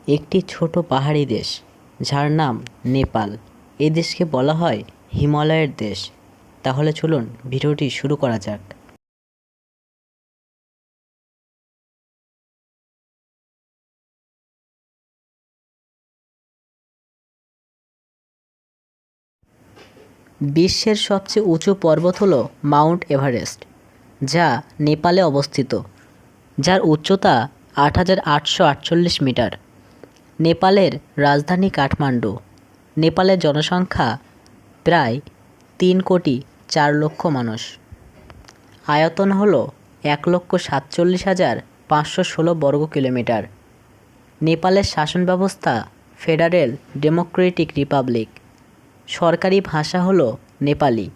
একটি ছোট পাহাড়ি দেশ যার নাম নেপাল। এই দেশকে বলা হয় হিমালয়ের দেশ। তাহলে চলুন ভিডিওটি শুরু করা যাক। বিশ্বের সবচেয়ে উঁচু পর্বত হল মাউন্ট এভারেস্ট, যা নেপালে অবস্থিত, যার উচ্চতা ৮,৮৪৮ মিটার। নেপালের রাজধানী কাঠমান্ডু। নেপালের জনসংখ্যা প্রায় ৩,৪,০০,০০০ মানুষ। আয়তন হল ১,৪৭,৫১৬ বর্গ কিলোমিটার। নেপালের শাসন ব্যবস্থা ফেডারেল ডেমোক্রেটিক রিপাবলিক। সরকারি ভাষা হল নেপালি।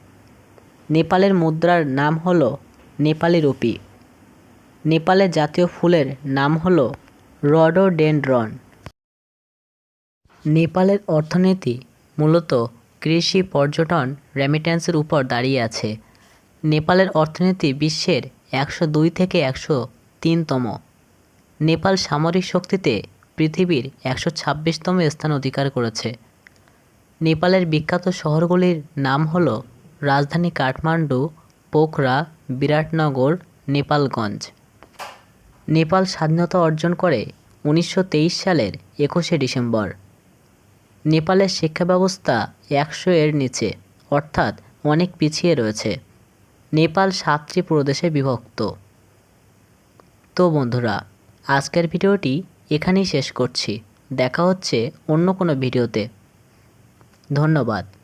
নেপালের মুদ্রার নাম হল নেপালি রুপি। নেপালের জাতীয় ফুলের নাম হল রডোডেনড্রন। নেপালের অর্থনীতি মূলত কৃষি, পর্যটন, রেমিট্যান্সের উপর দাঁড়িয়ে আছে। নেপালের অর্থনীতি বিশ্বের ১০২ থেকে ১০৩তম। নেপাল সামরিক শক্তিতে পৃথিবীর ১২৬তম স্থান অধিকার করেছে। নেপালের বিখ্যাত শহরগুলির নাম হল রাজধানী কাঠমান্ডু, পোখরা, বিরাটনগর, নেপালগঞ্জ। নেপাল স্বাধীনতা অর্জন করে ১৯২৩ সালের ২১শে ডিসেম্বর। নেপালের শিক্ষা ব্যবস্থা ১০০-এর নিচে, অর্থাৎ অনেক পিছিয়ে রয়েছে। নেপাল ৭টি প্রদেশে বিভক্ত। তো বন্ধুরা, আজকের ভিডিওটি এখানেই শেষ করছি। দেখা হচ্ছে অন্য কোনো ভিডিওতে। ধন্যবাদ।